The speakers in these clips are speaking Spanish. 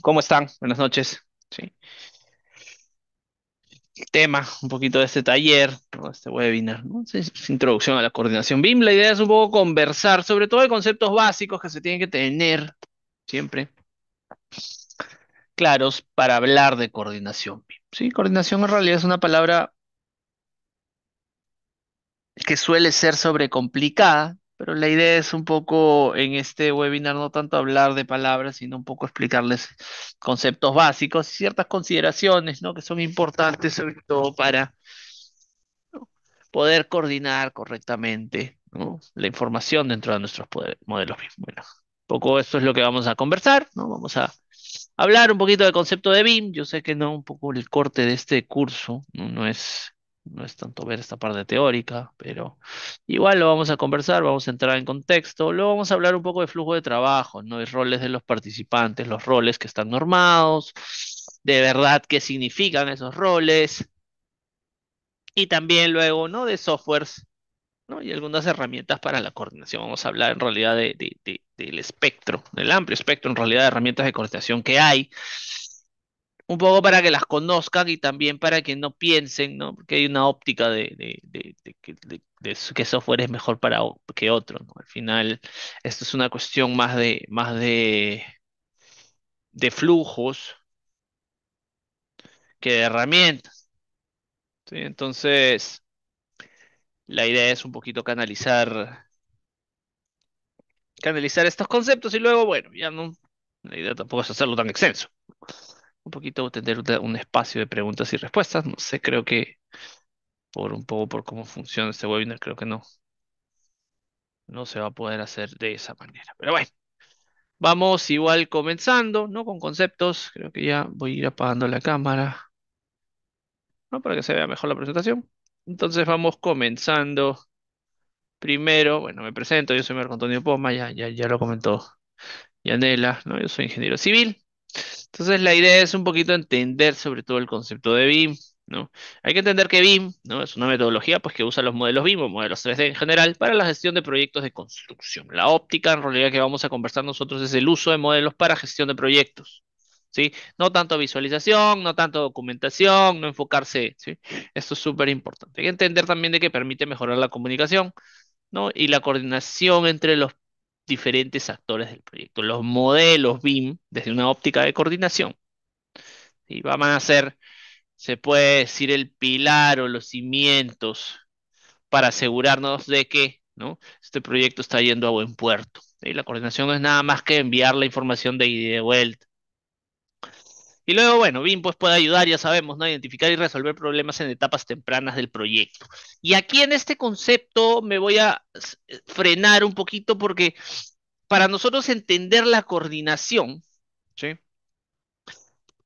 ¿Cómo están? Buenas noches. Sí. El tema, un poquito de este taller, ¿no? Este webinar, ¿no? Es introducción a la coordinación BIM. La idea es un poco conversar sobre todo de conceptos básicos que se tienen que tener siempre claros para hablar de coordinación BIM. Sí, coordinación en realidad es una palabra que suele ser sobrecomplicada, pero la idea es un poco en este webinar no tanto hablar de palabras, sino un poco explicarles conceptos básicos y ciertas consideraciones, ¿no? Que son importantes sobre todo para poder coordinar correctamente, ¿no? La información dentro de nuestros modelos BIM. Bueno, un poco esto es lo que vamos a conversar, ¿no? Vamos a hablar un poquito del concepto de BIM. Yo sé que no, un poco el corte de este curso, no es tanto ver esta parte teórica, pero igual lo vamos a conversar, vamos a entrar en contexto, luego vamos a hablar un poco de flujo de trabajo, ¿no? Y roles de los participantes, los roles que están normados, de verdad qué significan esos roles, y también luego, ¿no? De softwares, ¿no? Y algunas herramientas para la coordinación. Vamos a hablar en realidad del espectro, del amplio espectro en realidad de herramientas de coordinación que hay, un poco para que las conozcan y también para que no piensen, ¿no? Porque hay una óptica de qué software es mejor que otro, ¿no? Al final, esto es una cuestión más de flujos que de herramientas, ¿sí? Entonces, la idea es un poquito canalizar estos conceptos y luego, bueno, ya no, la idea tampoco es hacerlo tan extenso. Un poquito tener un espacio de preguntas y respuestas. No sé, creo que por un poco por cómo funciona este webinar, creo que no se va a poder hacer de esa manera. Pero bueno, vamos igual comenzando, ¿no? Con conceptos. Creo que ya voy a ir apagando la cámara, ¿no? Para que se vea mejor la presentación. Entonces vamos comenzando. Primero, bueno, me presento, yo soy Marco Antonio Poma, ya lo comentó Yanela, ¿no? Yo soy ingeniero civil. Entonces la idea es un poquito entender sobre todo el concepto de BIM, ¿no? Hay que entender que BIM, ¿no? Es una metodología pues, que usa los modelos BIM o modelos 3D en general para la gestión de proyectos de construcción. La óptica, en realidad, que vamos a conversar nosotros es el uso de modelos para gestión de proyectos, ¿sí? No tanto visualización, no tanto documentación, no enfocarse, ¿sí? Esto es súper importante. Hay que entender también de que permite mejorar la comunicación, ¿no? Y la coordinación entre los diferentes actores del proyecto. Los modelos BIM, desde una óptica de coordinación, y van a ser, se puede decir, el pilar o los cimientos para asegurarnos de que, ¿no? Este proyecto está yendo a buen puerto. Y la coordinación no es nada más que enviar la información de ida y de vuelta. Y luego, bueno, BIM pues puede ayudar, ya sabemos, ¿no? A identificar y resolver problemas en etapas tempranas del proyecto. Y aquí en este concepto me voy a frenar un poquito porque para nosotros entender la coordinación, ¿sí?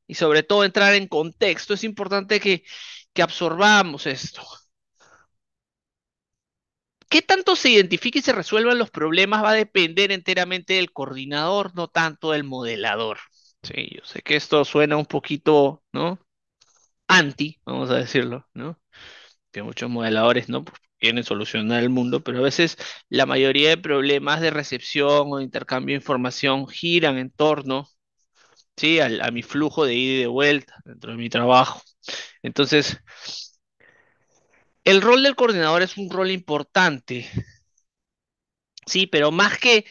Y sobre todo entrar en contexto, es importante que absorbamos esto. ¿Qué tanto se identifique y se resuelvan los problemas va a depender enteramente del coordinador, no tanto del modelador? Sí, yo sé que esto suena un poquito, ¿no? Anti, vamos a decirlo, ¿no? Que muchos modeladores, ¿no? Pues quieren solucionar el mundo, pero a veces la mayoría de problemas de recepción o de intercambio de información giran en torno, ¿sí? A mi flujo de ida y de vuelta dentro de mi trabajo. Entonces, el rol del coordinador es un rol importante, sí, pero más que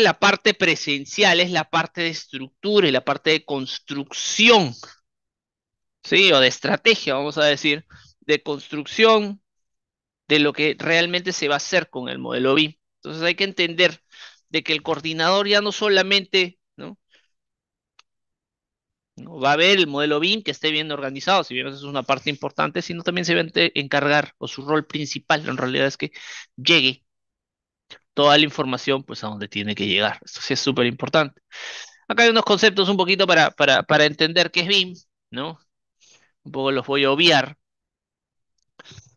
la parte presencial, es la parte de estructura y la parte de construcción, sí, o de estrategia, vamos a decir, de construcción de lo que realmente se va a hacer con el modelo BIM. Entonces hay que entender de que el coordinador ya no solamente, ¿no? No va a ver el modelo BIM que esté bien organizado, si bien eso es una parte importante, sino también se va a encargar, o su rol principal en realidad es que llegue toda la información pues a donde tiene que llegar. Esto sí es súper importante. Acá hay unos conceptos un poquito para entender qué es BIM, ¿no? Un poco los voy a obviar,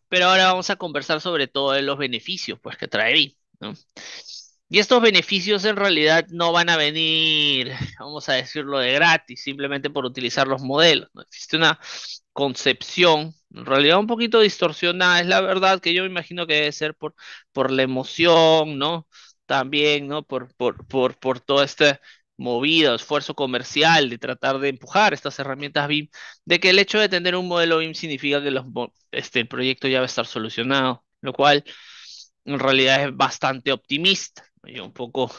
pero ahora vamos a conversar sobre todo de los beneficios pues que trae BIM, ¿no? Y estos beneficios en realidad no van a venir, vamos a decirlo, de gratis, simplemente por utilizar los modelos, ¿no? Existe una concepción, en realidad un poquito distorsionada, es la verdad que yo me imagino que debe ser por la emoción, ¿no? También, ¿no? Por todo este movida, esfuerzo comercial de tratar de empujar estas herramientas BIM, de que el hecho de tener un modelo BIM significa que el proyecto ya va a estar solucionado, lo cual en realidad es bastante optimista. Yo un poco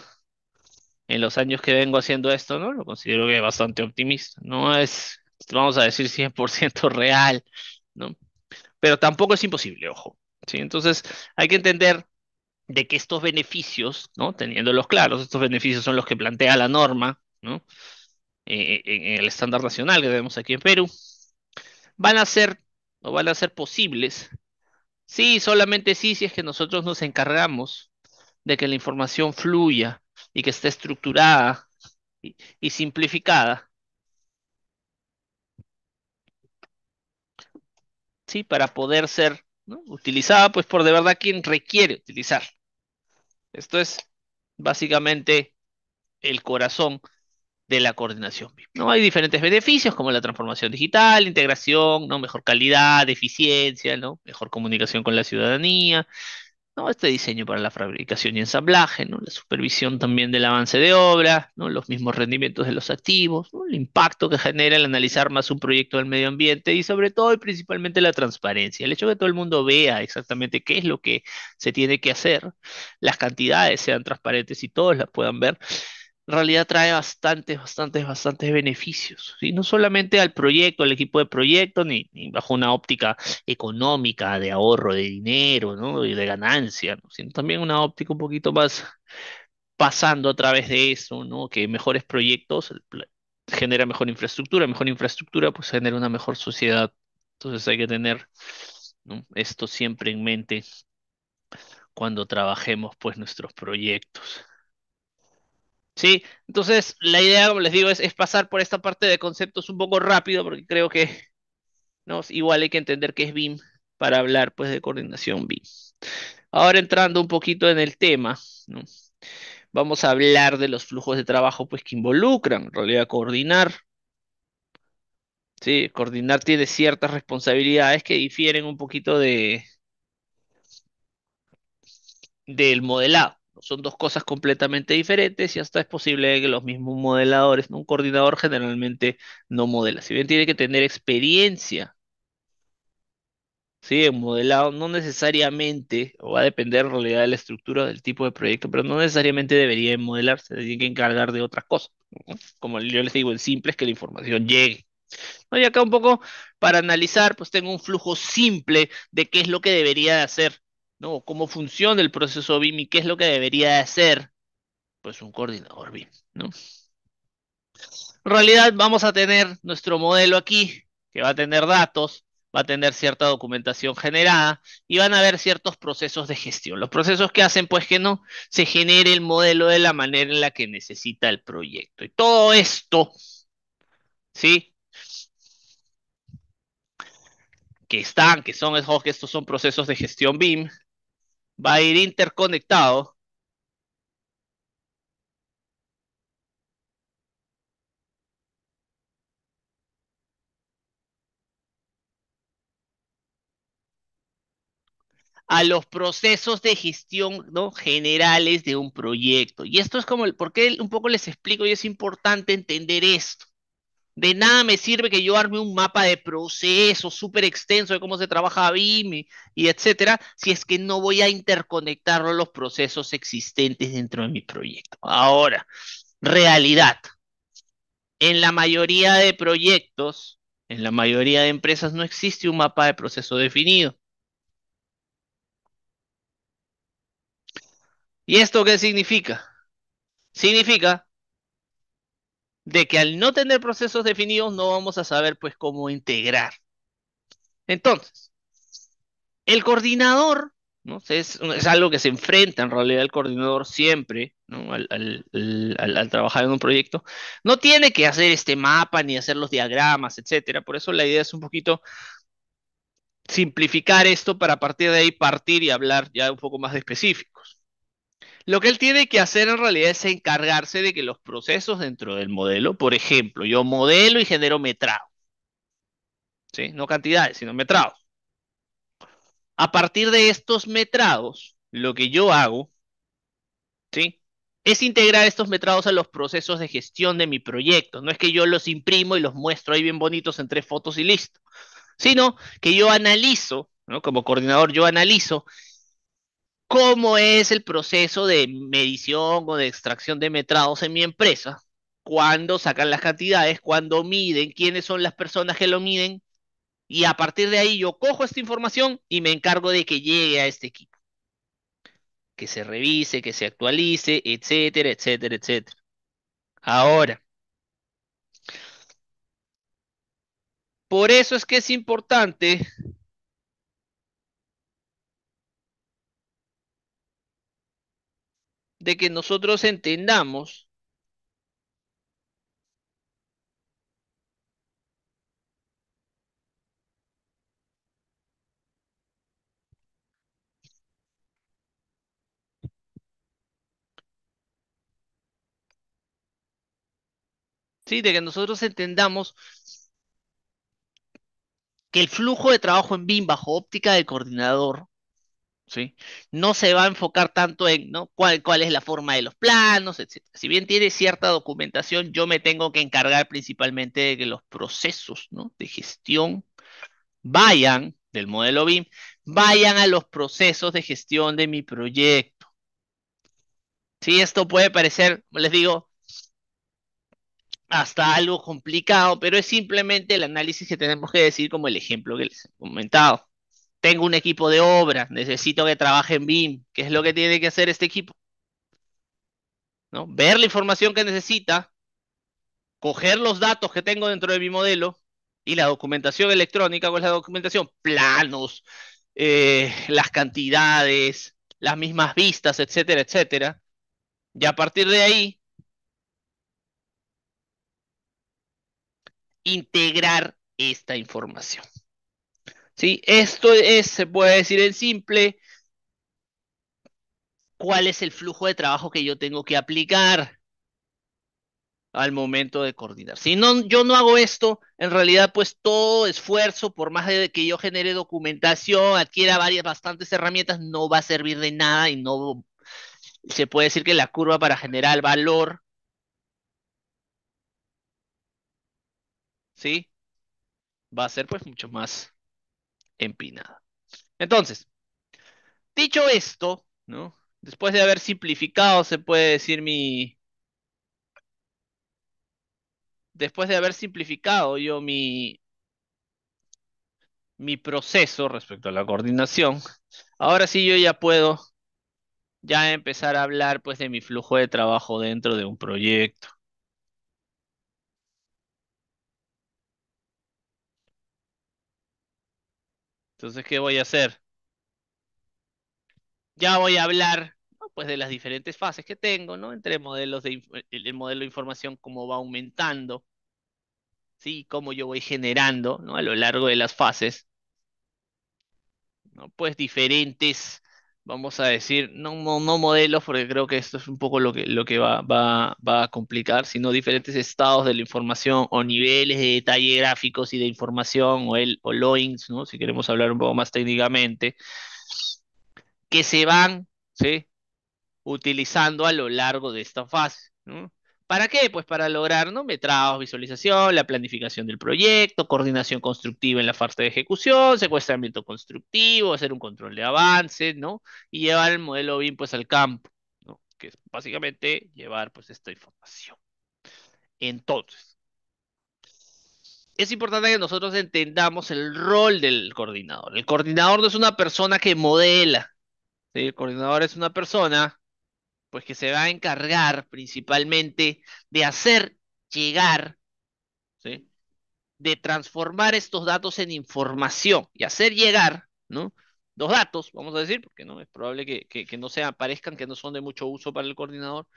en los años que vengo haciendo esto, ¿no? Lo considero que es bastante optimista. No es, vamos a decir, 100% real, ¿no? Pero tampoco es imposible, ojo. ¿Sí? Entonces hay que entender de que estos beneficios, ¿no? Teniéndolos claros, estos beneficios son los que plantea la norma, ¿no? En el estándar nacional que tenemos aquí en Perú, van a ser o van a ser posibles, sí, solamente sí, si es que nosotros nos encargamos de que la información fluya y que esté estructurada y simplificada, ¿sí? Para poder ser, ¿no? Utilizada, pues por de verdad quien requiere utilizar. Esto es básicamente el corazón de la coordinación BIM, ¿no? Hay diferentes beneficios como la transformación digital, integración, ¿no? Mejor calidad, eficiencia, ¿no? Mejor comunicación con la ciudadanía, ¿no? Este diseño para la fabricación y ensamblaje, ¿no? La supervisión también del avance de obra, ¿no? Los mismos rendimientos de los activos, ¿no? El impacto que genera el analizar más un proyecto del medio ambiente y sobre todo y principalmente la transparencia, el hecho de que todo el mundo vea exactamente qué es lo que se tiene que hacer, las cantidades sean transparentes y todos las puedan ver, en realidad trae bastantes beneficios, ¿sí? No solamente al proyecto, al equipo de proyecto, ni bajo una óptica económica, de ahorro de dinero, ¿no? Y de ganancia, ¿no? Sino también una óptica un poquito más pasando a través de eso, ¿no? Que mejores proyectos genera mejor infraestructura pues genera una mejor sociedad. Entonces hay que tener, ¿no? Esto siempre en mente cuando trabajemos pues nuestros proyectos. Sí, entonces la idea, como les digo, es pasar por esta parte de conceptos un poco rápido, porque creo que no, igual hay que entender qué es BIM para hablar pues de coordinación BIM. Ahora entrando un poquito en el tema, ¿no? Vamos a hablar de los flujos de trabajo pues que involucran, en realidad coordinar. Sí, coordinar tiene ciertas responsabilidades que difieren un poquito del modelado. Son dos cosas completamente diferentes y hasta es posible que los mismos modeladores, ¿no? Un coordinador generalmente no modela. Si bien tiene que tener experiencia, ¿sí? En modelado, no necesariamente, o va a depender en realidad de la estructura del tipo de proyecto, pero no necesariamente debería modelar, se tiene que encargar de otras cosas, ¿no? Como yo les digo, el simple es que la información llegue. ¿No? Y acá un poco para analizar, pues tengo un flujo simple de qué es lo que debería de hacer, ¿no? Cómo funciona el proceso BIM y qué es lo que debería de hacer, pues un coordinador BIM, ¿no? En realidad vamos a tener nuestro modelo aquí, que va a tener datos, va a tener cierta documentación generada y van a haber ciertos procesos de gestión. Los procesos que hacen, pues que no se genere el modelo de la manera en la que necesita el proyecto. Y todo esto, ¿sí? Que son, ojo, que estos son procesos de gestión BIM, va a ir interconectado a los procesos de gestión, ¿no? Generales de un proyecto. Y esto es como el por qué un poco les explico y es importante entender esto. De nada me sirve que yo arme un mapa de procesos súper extenso de cómo se trabaja BIM y etcétera, si es que no voy a interconectar los procesos existentes dentro de mi proyecto. Ahora, realidad. En la mayoría de proyectos, en la mayoría de empresas no existe un mapa de proceso definido. ¿Y esto qué significa? Significa de que al no tener procesos definidos no vamos a saber pues cómo integrar. Entonces, el coordinador, ¿no? Es algo que se enfrenta en realidad el coordinador siempre, ¿no? Al trabajar en un proyecto. No tiene que hacer este mapa ni hacer los diagramas, etcétera. Por eso la idea es un poquito simplificar esto para a partir de ahí partir y hablar ya un poco más de específicos. Lo que él tiene que hacer en realidad es encargarse de que los procesos dentro del modelo, por ejemplo, yo modelo y genero metrado, ¿sí? No cantidades, sino metrados. A partir de estos metrados, lo que yo hago, ¿sí? es integrar estos metrados a los procesos de gestión de mi proyecto. No es que yo los imprimo y los muestro ahí bien bonitos en 3 fotos y listo, sino que yo analizo, ¿no? Como coordinador, yo analizo cómo es el proceso de medición o de extracción de metrados en mi empresa, cuándo sacan las cantidades, cuándo miden, quiénes son las personas que lo miden, y a partir de ahí yo cojo esta información y me encargo de que llegue a este equipo, que se revise, que se actualice, etcétera, etcétera, etcétera. Ahora, por eso es que es importante de que nosotros entendamos, ¿sí? De que nosotros entendamos que el flujo de trabajo en BIM bajo óptica del coordinador, ¿sí? No se va a enfocar tanto en, ¿no? cuál es la forma de los planos, etcétera. Si bien tiene cierta documentación, yo me tengo que encargar principalmente de que los procesos, ¿no? de gestión vayan del modelo BIM, vayan a los procesos de gestión de mi proyecto. Sí, esto puede parecer, les digo, hasta algo complicado, pero es simplemente el análisis que tenemos que decir como el ejemplo que les he comentado. Tengo un equipo de obra, necesito que trabaje en BIM. ¿Qué es lo que tiene que hacer este equipo? ¿No? Ver la información que necesita, coger los datos que tengo dentro de mi modelo y la documentación electrónica. ¿Cuál es la documentación? Planos, las cantidades, las mismas vistas, etcétera, etcétera. Y a partir de ahí, integrar esta información. ¿Sí? Esto es, se puede decir en simple, cuál es el flujo de trabajo que yo tengo que aplicar al momento de coordinar. Si no, yo no hago esto, en realidad, pues todo esfuerzo, por más de que yo genere documentación, adquiera bastantes herramientas, no va a servir de nada y no se puede decir que la curva para generar valor, ¿sí? Va a ser pues mucho más empinada. Entonces, dicho esto, ¿no? Después de haber simplificado, se puede decir después de haber simplificado yo mi proceso respecto a la coordinación, ahora sí yo ya puedo ya empezar a hablar pues de mi flujo de trabajo dentro de un proyecto. Entonces, ¿qué voy a hacer? Ya voy a hablar, ¿no? pues de las diferentes fases que tengo, ¿no? Entre modelos el modelo de información, cómo va aumentando, ¿sí? Cómo yo voy generando, ¿no? A lo largo de las fases, ¿no? Pues diferentes, vamos a decir, no modelos, porque creo que esto es un poco lo que va a complicar, sino diferentes estados de la información o niveles de detalle gráficos y de información o loins, ¿no? Si queremos hablar un poco más técnicamente, que se van, ¿sí? utilizando a lo largo de esta fase, ¿no? ¿Para qué? Pues para lograr, ¿no? metrados, visualización, la planificación del proyecto, coordinación constructiva en la fase de ejecución, secuestramiento constructivo, hacer un control de avance, ¿no? Y llevar el modelo BIM pues al campo, ¿no? Que es básicamente llevar pues esta información. Entonces, es importante que nosotros entendamos el rol del coordinador. El coordinador no es una persona que modela, ¿sí? El coordinador es una persona pues que se va a encargar principalmente de hacer llegar, ¿sí? de transformar estos datos en información y hacer llegar, ¿no? Los datos, vamos a decir, porque no es probable que no sean, parezcan que no son de mucho uso para el coordinador,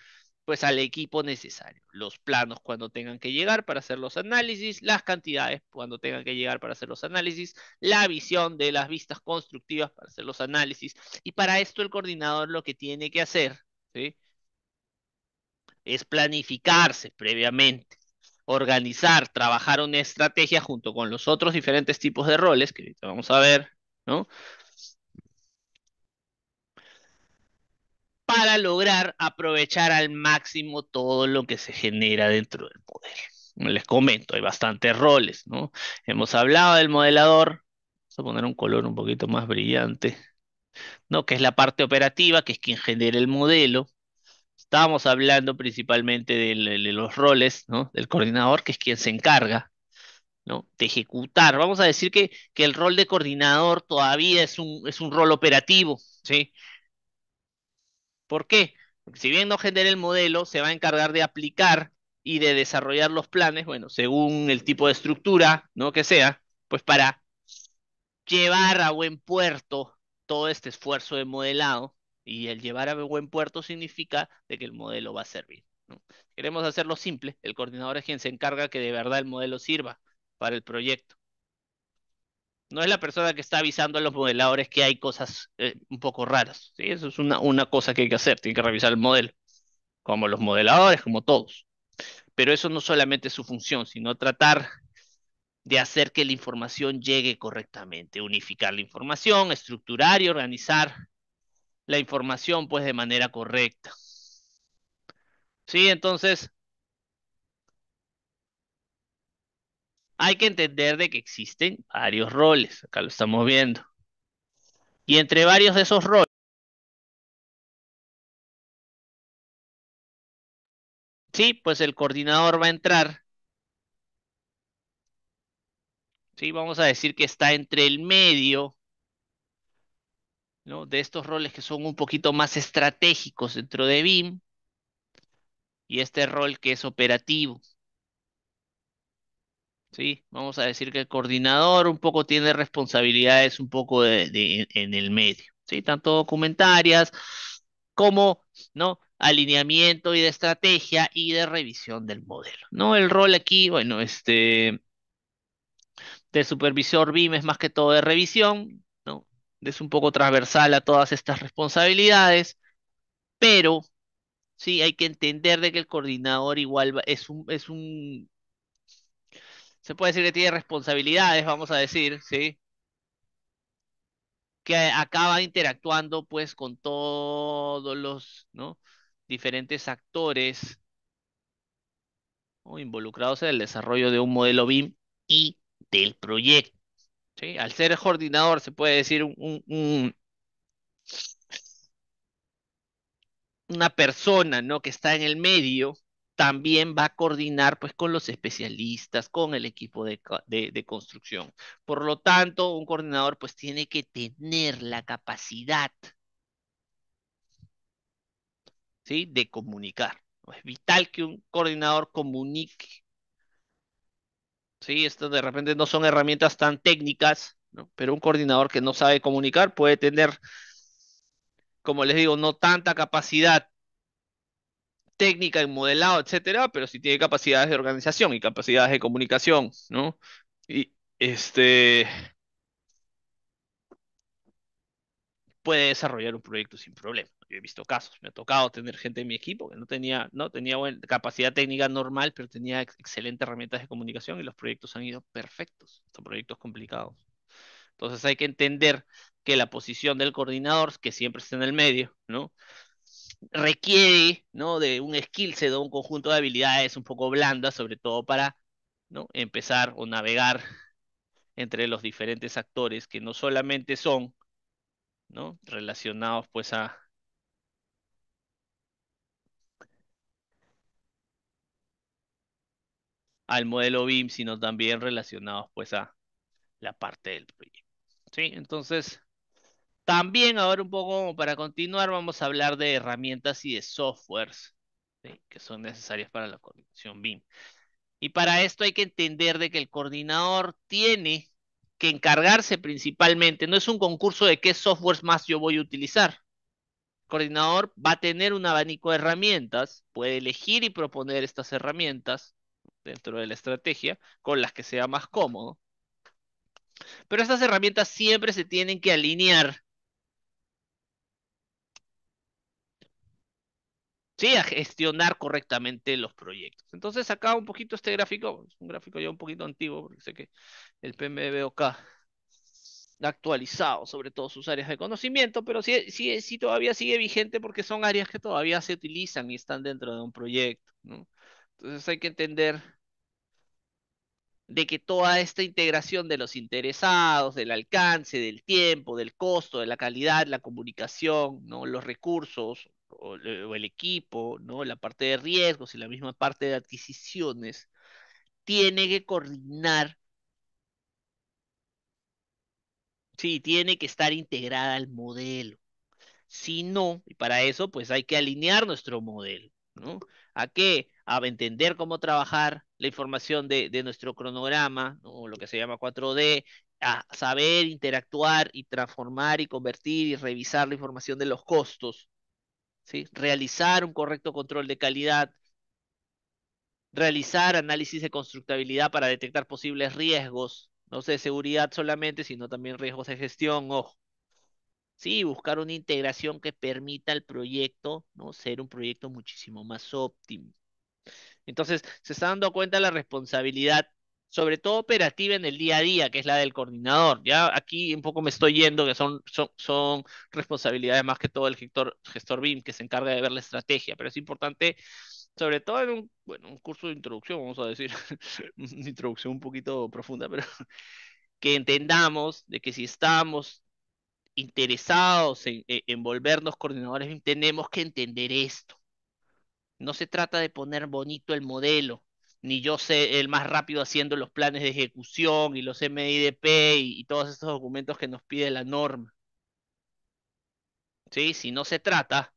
pues al equipo necesario. Los planos cuando tengan que llegar para hacer los análisis, las cantidades cuando tengan que llegar para hacer los análisis, la visión de las vistas constructivas para hacer los análisis. Y para esto el coordinador lo que tiene que hacer, ¿sí? es planificarse previamente, organizar, trabajar una estrategia junto con los otros diferentes tipos de roles que ahorita vamos a ver, ¿no? para lograr aprovechar al máximo todo lo que se genera dentro del modelo. Les comento, hay bastantes roles, ¿no? Hemos hablado del modelador, vamos a poner un color un poquito más brillante, ¿no? Que es la parte operativa, que es quien genera el modelo. Estábamos hablando principalmente de los roles, ¿no? Del coordinador, que es quien se encarga, ¿no? De ejecutar. Vamos a decir que el rol de coordinador todavía es un rol operativo, ¿sí? ¿Por qué? Porque si bien no genera el modelo, se va a encargar de aplicar y de desarrollar los planes, bueno, según el tipo de estructura, ¿no? Que sea, pues para llevar a buen puerto todo este esfuerzo de modelado. Y el llevar a buen puerto significa de que el modelo va a servir, ¿no? Queremos hacerlo simple. El coordinador es quien se encarga que de verdad el modelo sirva para el proyecto. No es la persona que está avisando a los modeladores que hay cosas un poco raras, ¿sí? Eso es una cosa que hay que hacer, tiene que revisar el modelo, como los modeladores, como todos. Pero eso no solamente es su función, sino tratar de hacer que la información llegue correctamente, unificar la información, estructurar y organizar la información pues de manera correcta. Sí, entonces hay que entender de que existen varios roles, acá lo estamos viendo. Y entre varios de esos roles, sí, pues el coordinador va a entrar, sí, vamos a decir que está entre el medio, ¿no? De estos roles que son un poquito más estratégicos dentro de BIM y este rol que es operativo. Sí, vamos a decir que el coordinador un poco tiene responsabilidades un poco en el medio, ¿sí? Tanto documentarias como, ¿no? Alineamiento y de estrategia y de revisión del modelo, ¿no? El rol aquí, bueno, de supervisor BIM es más que todo de revisión, ¿no? Es un poco transversal a todas estas responsabilidades, pero sí hay que entender de que el coordinador igual se puede decir que tiene responsabilidades, vamos a decir, ¿sí? Que acaba interactuando pues con todos los, ¿no? Diferentes actores, ¿no? Involucrados en el desarrollo de un modelo BIM y del proyecto, ¿sí? Al ser coordinador se puede decir una persona, ¿no? Que está en el medio, también va a coordinar pues con los especialistas, con el equipo de construcción. Por lo tanto, un coordinador pues tiene que tener la capacidad, ¿sí? De comunicar, ¿no? Es vital que un coordinador comunique, ¿sí? Esto de repente no son herramientas tan técnicas, ¿no? Pero un coordinador que no sabe comunicar puede tener, como les digo, no tanta capacidad técnica en modelado, etcétera, pero sí tiene capacidades de organización y capacidades de comunicación, ¿no? Y puede desarrollar un proyecto sin problema. Yo he visto casos, me ha tocado tener gente en mi equipo que no tenía capacidad técnica normal, pero tenía excelentes herramientas de comunicación y los proyectos han ido perfectos. Son proyectos complicados. Entonces hay que entender que la posición del coordinador, que siempre está en el medio, ¿no? Requiere, ¿no? De un skill set, de un conjunto de habilidades un poco blandas, sobre todo para, ¿no? Empezar o navegar entre los diferentes actores que no solamente son, ¿no? Relacionados pues al modelo BIM, sino también relacionados pues a la parte del proyecto. ¿Sí? Entonces, también ahora un poco como para continuar, vamos a hablar de herramientas y de softwares, ¿sí? Que son necesarias para la coordinación BIM. Y para esto hay que entender de que el coordinador tiene que encargarse principalmente, no es un concurso de qué softwares más yo voy a utilizar. El coordinador va a tener un abanico de herramientas, puede elegir y proponer estas herramientas dentro de la estrategia con las que sea más cómodo, pero estas herramientas siempre se tienen que alinear, ¿sí? A gestionar correctamente los proyectos. Entonces acá un poquito este gráfico, es un gráfico ya un poquito antiguo, porque sé que el PMBOK actualizado sobre todo sus áreas de conocimiento, pero sí todavía sigue vigente porque son áreas que todavía se utilizan y están dentro de un proyecto, ¿no? Entonces hay que entender de que toda esta integración de los interesados, del alcance, del tiempo, del costo, de la calidad, la comunicación, ¿no? Los recursos o el equipo, ¿no? La parte de riesgos y la misma parte de adquisiciones, tiene que coordinar, sí, tiene que estar integrada al modelo. Si no, y para eso, pues hay que alinear nuestro modelo, ¿no? ¿A qué? A entender cómo trabajar la información de nuestro cronograma, ¿no? Lo que se llama 4D, a saber interactuar y transformar y convertir y revisar la información de los costos, ¿sí? Realizar un correcto control de calidad, realizar análisis de constructabilidad para detectar posibles riesgos, no sé, de seguridad solamente, sino también riesgos de gestión, ojo. Sí, buscar una integración que permita al proyecto, ¿no? Ser un proyecto muchísimo más óptimo. Entonces, se está dando cuenta la responsabilidad, sobre todo operativa en el día a día, que es la del coordinador. Ya aquí un poco me estoy yendo, que son responsabilidades más que todo el gestor BIM, que se encarga de ver la estrategia, pero es importante, sobre todo en bueno, un curso de introducción, vamos a decir, una introducción un poquito profunda, pero que entendamos de que si estamos interesados en volvernos coordinadores, tenemos que entender esto. No se trata de poner bonito el modelo, ni yo sé el más rápido haciendo los planes de ejecución y los MIDP y todos estos documentos que nos pide la norma. ¿Sí? Si no se trata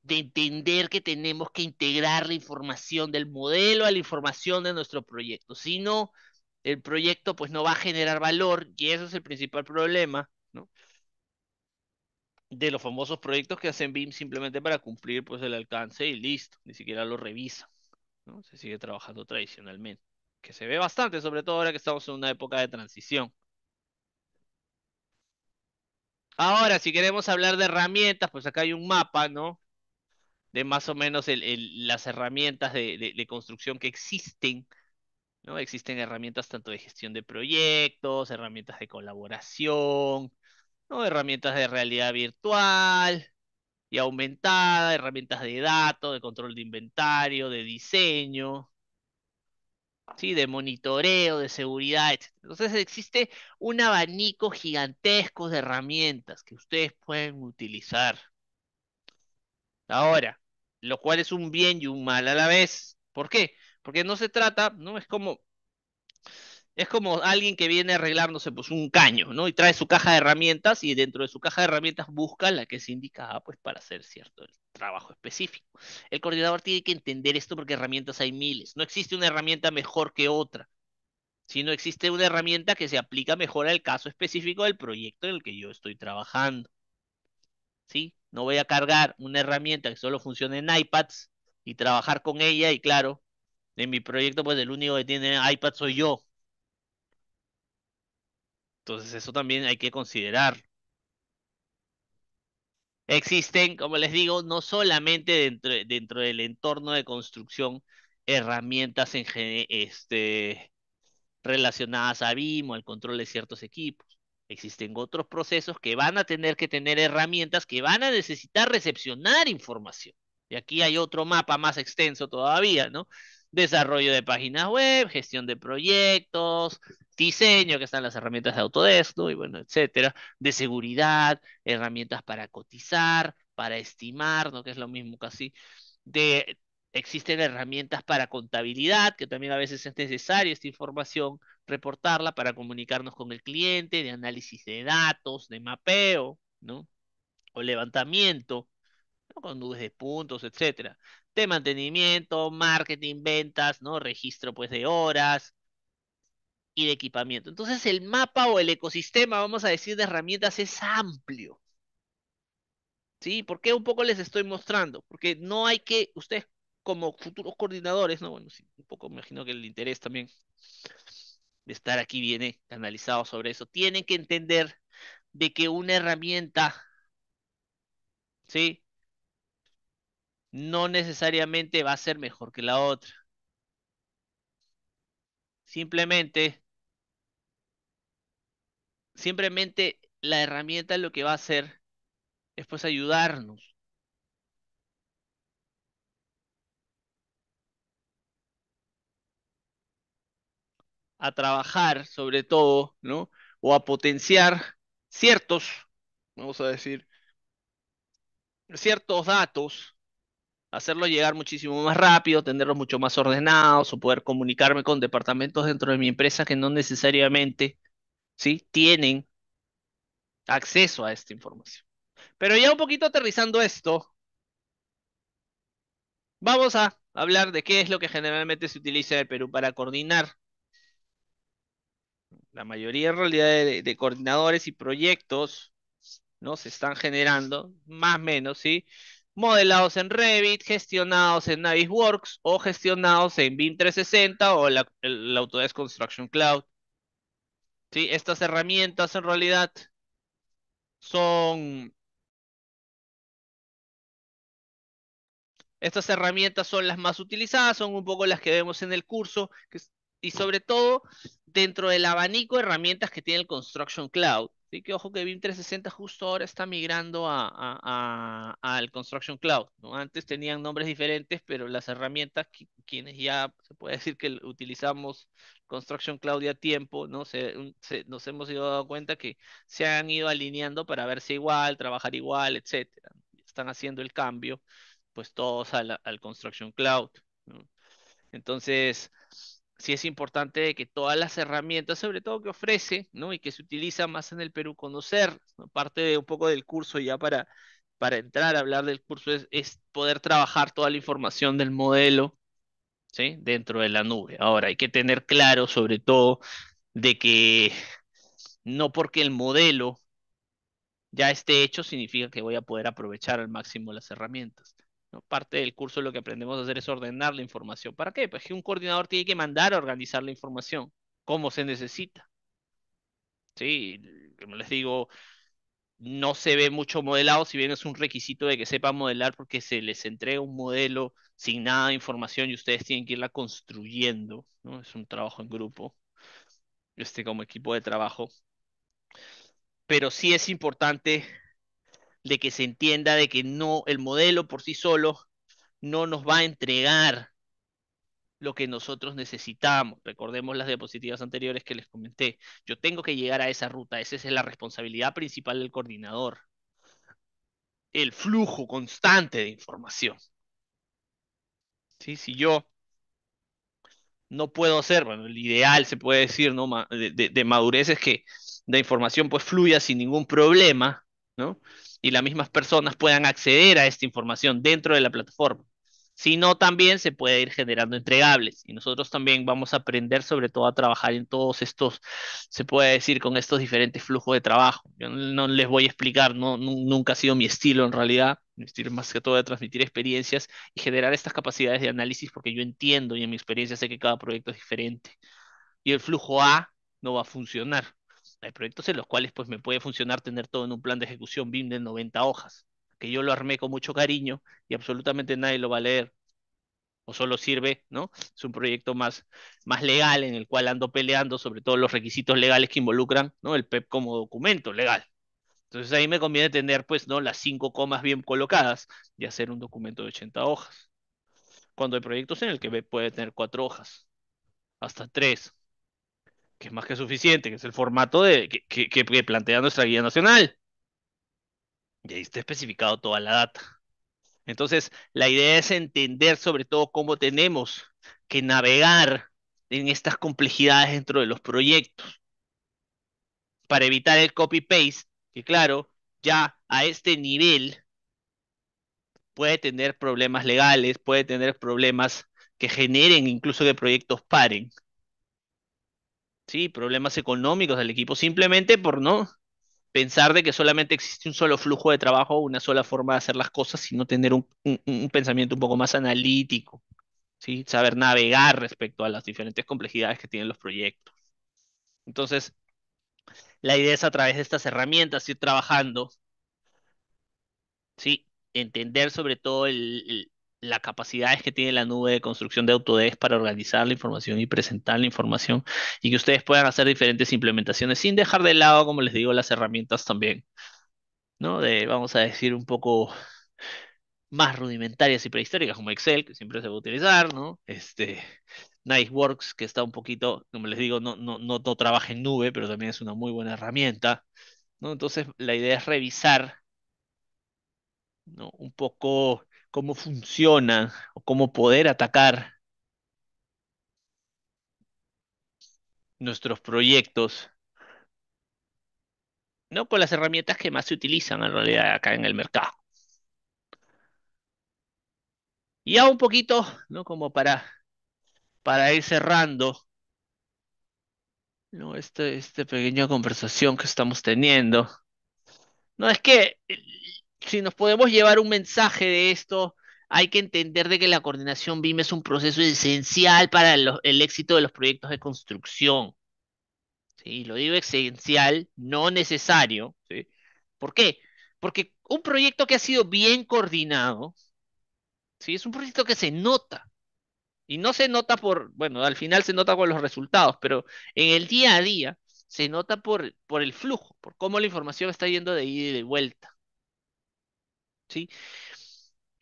de entender que tenemos que integrar la información del modelo a la información de nuestro proyecto. Si no, el proyecto pues no va a generar valor y eso es el principal problema, ¿no? De los famosos proyectos que hacen BIM simplemente para cumplir pues el alcance y listo, ni siquiera lo revisan, ¿no? Se sigue trabajando tradicionalmente, que se ve bastante, sobre todo ahora que estamos en una época de transición. Ahora, si queremos hablar de herramientas, pues acá hay un mapa, ¿no? De más o menos las herramientas de construcción que existen, ¿no? Existen herramientas tanto de gestión de proyectos, herramientas de colaboración, ¿no? Herramientas de realidad virtual y aumentada, herramientas de datos, de control de inventario, de diseño, ¿sí? De monitoreo, de seguridad, etc. Entonces existe un abanico gigantesco de herramientas que ustedes pueden utilizar. Ahora, lo cual es un bien y un mal a la vez. ¿Por qué? Porque no se trata, ¿no? Es como alguien que viene a arreglar, no sé, pues un caño, ¿no? Y trae su caja de herramientas y dentro de su caja de herramientas busca la que es indicada, pues, para hacer cierto trabajo específico. El coordinador tiene que entender esto porque herramientas hay miles. No existe una herramienta mejor que otra, sino existe una herramienta que se aplica mejor al caso específico del proyecto en el que yo estoy trabajando, ¿sí? No voy a cargar una herramienta que solo funcione en iPads y trabajar con ella y claro, en mi proyecto, pues el único que tiene iPad soy yo. Entonces eso también hay que considerar. Existen, como les digo, no solamente dentro del entorno de construcción, herramientas relacionadas a BIM o al control de ciertos equipos. Existen otros procesos que van a tener que tener herramientas que van a necesitar recepcionar información. Y aquí hay otro mapa más extenso todavía, ¿no? Desarrollo de páginas web, gestión de proyectos, diseño, que están las herramientas de Autodesk, ¿no? Y bueno, etcétera, de seguridad, herramientas para cotizar, para estimar, ¿no? Que es lo mismo casi, de existen herramientas para contabilidad, que también a veces es necesaria esta información, reportarla para comunicarnos con el cliente, de análisis de datos, de mapeo, ¿no? O levantamiento, ¿no? Con nubes de puntos, etcétera. De mantenimiento, marketing, ventas, ¿no? Registro pues de horas y de equipamiento. Entonces el mapa o el ecosistema, vamos a decir, de herramientas es amplio. ¿Sí? ¿Por qué un poco les estoy mostrando? Porque no hay que, ustedes como futuros coordinadores, ¿no? Bueno, sí, un poco me imagino que el interés también de estar aquí viene canalizado sobre eso. Tienen que entender de que una herramienta, ¿sí? No necesariamente va a ser mejor que la otra. Simplemente, Simplemente la herramienta lo que va a hacer es pues ayudarnos a trabajar sobre todo, ¿no? O a potenciar ciertos, vamos a decir, ciertos datos, hacerlos llegar muchísimo más rápido, tenerlos mucho más ordenados o poder comunicarme con departamentos dentro de mi empresa que no necesariamente, ¿sí? Tienen acceso a esta información. Pero ya un poquito aterrizando esto, vamos a hablar de qué es lo que generalmente se utiliza en el Perú para coordinar. La mayoría en realidad de coordinadores y proyectos, ¿no? Se están generando, más o menos, ¿sí? Modelados en Revit, gestionados en Navisworks o gestionados en BIM 360 o el Autodesk Construction Cloud. ¿Sí? Estas herramientas en realidad son Estas herramientas son las más utilizadas, son un poco las que vemos en el curso, y sobre todo dentro del abanico de herramientas que tiene el Construction Cloud. Así que ojo que BIM 360 justo ahora está migrando al Construction Cloud, ¿no? Antes tenían nombres diferentes, pero las herramientas, quienes ya se puede decir que utilizamos Construction Cloud ya a tiempo, ¿no? Nos hemos ido dando cuenta que se han ido alineando para verse igual, trabajar igual, etcétera. Están haciendo el cambio pues todos al Construction Cloud, ¿no? Entonces, sí es importante que todas las herramientas, sobre todo que ofrece, ¿no? Y que se utiliza más en el Perú, conocer, ¿no? Parte de un poco del curso ya para entrar a hablar del curso es poder trabajar toda la información del modelo, ¿sí? Dentro de la nube. Ahora, hay que tener claro, sobre todo, de que no porque el modelo ya esté hecho, significa que voy a poder aprovechar al máximo las herramientas, ¿no? Parte del curso lo que aprendemos a hacer es ordenar la información. ¿Para qué? Pues que un coordinador tiene que mandar a organizar la información, como se necesita. Sí, como les digo, no se ve mucho modelado, si bien es un requisito de que sepan modelar porque se les entrega un modelo sin nada de información y ustedes tienen que irla construyendo, ¿no? Es un trabajo en grupo, como equipo de trabajo. Pero sí es importante de que se entienda de que no, el modelo por sí solo no nos va a entregar lo que nosotros necesitamos. Recordemos las diapositivas anteriores que les comenté. Yo tengo que llegar a esa ruta, esa es la responsabilidad principal del coordinador. El flujo constante de información. ¿Sí? Si yo no puedo hacer, bueno, el ideal se puede decir, ¿no? De madurez es que la información pues fluya sin ningún problema, ¿no? Y las mismas personas puedan acceder a esta información dentro de la plataforma. Si no, también se puede ir generando entregables. Y nosotros también vamos a aprender sobre todo a trabajar en todos estos, se puede decir, con estos diferentes flujos de trabajo. Yo no les voy a explicar, no, nunca ha sido mi estilo en realidad. Mi estilo es más que todo de transmitir experiencias y generar estas capacidades de análisis porque yo entiendo y en mi experiencia sé que cada proyecto es diferente y el flujo A no va a funcionar. Hay proyectos en los cuales pues me puede funcionar tener todo en un plan de ejecución BIM de 90 hojas, que yo lo armé con mucho cariño y absolutamente nadie lo va a leer o solo sirve, ¿no? Es un proyecto más legal en el cual ando peleando sobre todos los requisitos legales que involucran, ¿no? El PEP como documento legal. Entonces ahí me conviene tener, pues, ¿no? Las 5 comas bien colocadas y hacer un documento de 80 hojas. Cuando hay proyectos en el que puede tener 4 hojas, hasta 3, que es más que suficiente, que es el formato que plantea nuestra guía nacional. Y ahí está especificado toda la data. Entonces, la idea es entender sobre todo cómo tenemos que navegar en estas complejidades dentro de los proyectos para evitar el copy-paste, que claro, ya a este nivel puede tener problemas legales, puede tener problemas que generen incluso que proyectos paren, ¿sí? Problemas económicos del equipo, simplemente por no pensar de que solamente existe un solo flujo de trabajo, una sola forma de hacer las cosas, sino tener un pensamiento un poco más analítico, ¿sí? Saber navegar respecto a las diferentes complejidades que tienen los proyectos. Entonces, la idea es a través de estas herramientas ir trabajando, ¿sí? Entender sobre todo la capacidad que tiene la nube de construcción de Autodesk para organizar la información y presentar la información y que ustedes puedan hacer diferentes implementaciones sin dejar de lado, como les digo, las herramientas también, ¿no? De, vamos a decir, un poco más rudimentarias y prehistóricas como Excel, que siempre se va a utilizar, ¿no? Niceworks, que está un poquito, como les digo, no trabaja en nube, pero también es una muy buena herramienta, ¿no? Entonces, la idea es revisar, ¿no? Un poco cómo funciona o cómo poder atacar nuestros proyectos, ¿no? Con las herramientas que más se utilizan en realidad acá en el mercado. Y ya un poquito, ¿no? Como para ir cerrando, ¿no? Este pequeña conversación que estamos teniendo. No, es que si nos podemos llevar un mensaje de esto, hay que entender de que la coordinación BIM es un proceso esencial para el éxito de los proyectos de construcción. Sí, lo digo esencial, no necesario, ¿sí? ¿Por qué? Porque un proyecto que ha sido bien coordinado, ¿sí? Es un proyecto que se nota. Y no se nota bueno, al final se nota con los resultados, pero en el día a día se nota por el flujo, por cómo la información está yendo de ida y de vuelta, ¿sí?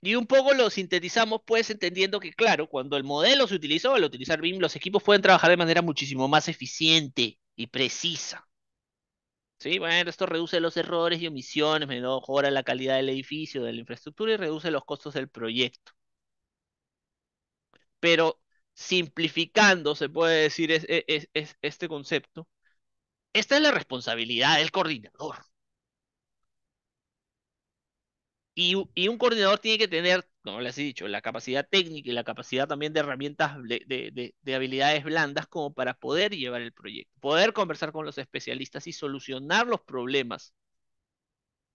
Y un poco lo sintetizamos, pues, entendiendo que, claro, cuando el modelo se utilizó, al utilizar BIM, los equipos pueden trabajar de manera muchísimo más eficiente y precisa. Sí, bueno, esto reduce los errores y omisiones, mejora la calidad del edificio, de la infraestructura y reduce los costos del proyecto. Pero simplificando, se puede decir este concepto, esta es la responsabilidad del coordinador. Y un coordinador tiene que tener, como les he dicho, la capacidad técnica y la capacidad también de herramientas de habilidades blandas como para poder llevar el proyecto, poder conversar con los especialistas y solucionar los problemas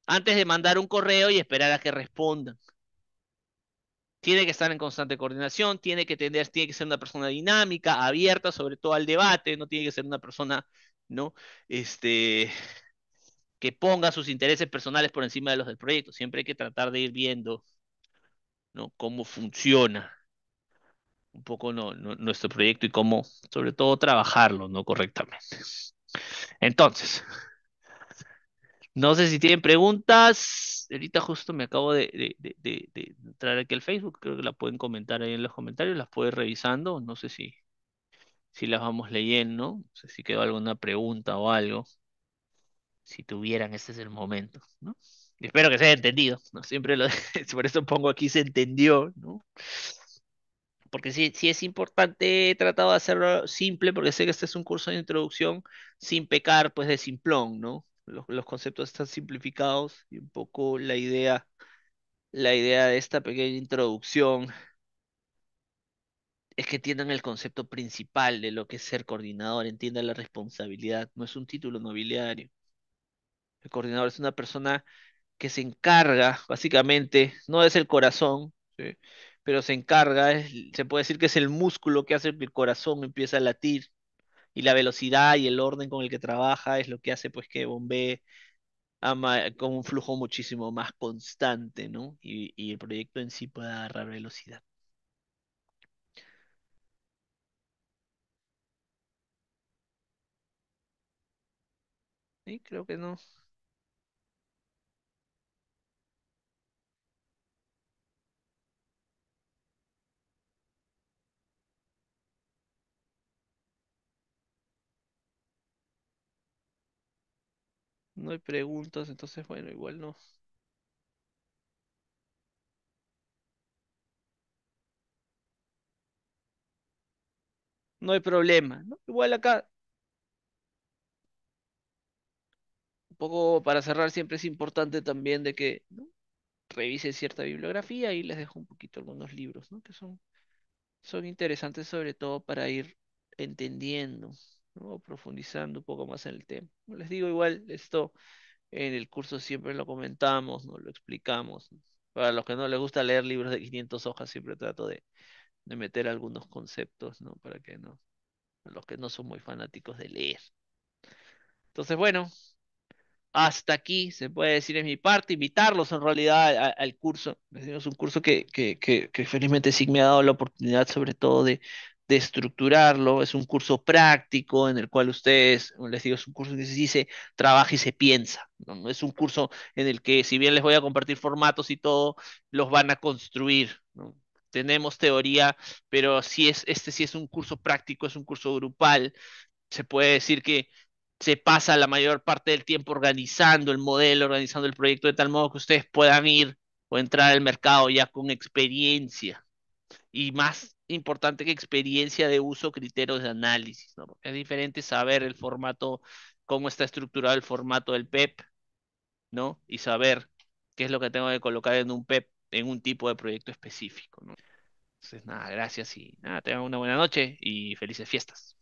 antes de mandar un correo y esperar a que respondan. Tiene que estar en constante coordinación, tiene que ser una persona dinámica, abierta, sobre todo al debate, no tiene que ser una persona, ¿no? Este, que ponga sus intereses personales por encima de los del proyecto. Siempre hay que tratar de ir viendo, ¿no? Cómo funciona un poco nuestro proyecto y cómo, sobre todo, trabajarlo, ¿no? Correctamente. Entonces, no sé si tienen preguntas. Ahorita justo me acabo de entrar aquí al Facebook. Creo que la pueden comentar ahí en los comentarios. Las puedes revisando. No sé si las vamos leyendo. No sé si quedó alguna pregunta o algo. Si tuvieran, este es el momento, ¿no? Y espero que se haya entendido, ¿no? Siempre lo, por eso pongo aquí se entendió, ¿no? Porque sí es importante, he tratado de hacerlo simple, porque sé que este es un curso de introducción sin pecar, pues, de simplón, ¿no? Los conceptos están simplificados y un poco la idea de esta pequeña introducción es que entiendan el concepto principal de lo que es ser coordinador, entiendan la responsabilidad, no es un título nobiliario. El coordinador es una persona que se encarga, básicamente, no es el corazón, ¿sí? Pero se encarga, se puede decir que es el músculo que hace que el corazón empiece a latir y la velocidad y el orden con el que trabaja es lo que hace pues que bombee con un flujo muchísimo más constante, ¿no? Y el proyecto en sí pueda agarrar velocidad. Sí, creo que no hay preguntas, entonces bueno, igual no hay problema, ¿no? Igual acá, un poco para cerrar, siempre es importante también de que, ¿no? Revise cierta bibliografía y les dejo un poquito algunos libros, ¿no? Que son interesantes sobre todo para ir entendiendo, ¿no? Profundizando un poco más en el tema. Como les digo, igual esto en el curso siempre lo comentamos, ¿no? Lo explicamos, ¿no? Para los que no les gusta leer libros de 500 hojas, siempre trato de meter algunos conceptos, ¿no? Para que no, los que no son muy fanáticos de leer. Entonces, bueno, hasta aquí se puede decir en mi parte, invitarlos en realidad al curso. Es un curso que felizmente sí me ha dado la oportunidad sobre todo de estructurarlo. Es un curso práctico en el cual ustedes, como les digo, es un curso que se dice trabaja y se piensa, ¿no? No es un curso en el que si bien les voy a compartir formatos y todo, los van a construir, ¿no? Tenemos teoría, pero este sí es un curso práctico, es un curso grupal. Se puede decir que se pasa la mayor parte del tiempo organizando el modelo, organizando el proyecto de tal modo que ustedes puedan ir o entrar al mercado ya con experiencia y más importante que experiencia de uso, criterios de análisis, ¿no? Porque es diferente saber el formato, cómo está estructurado el formato del PEP, ¿no? Y saber qué es lo que tengo que colocar en un PEP en un tipo de proyecto específico, ¿no? Entonces, nada, gracias y nada, tengan una buena noche y felices fiestas.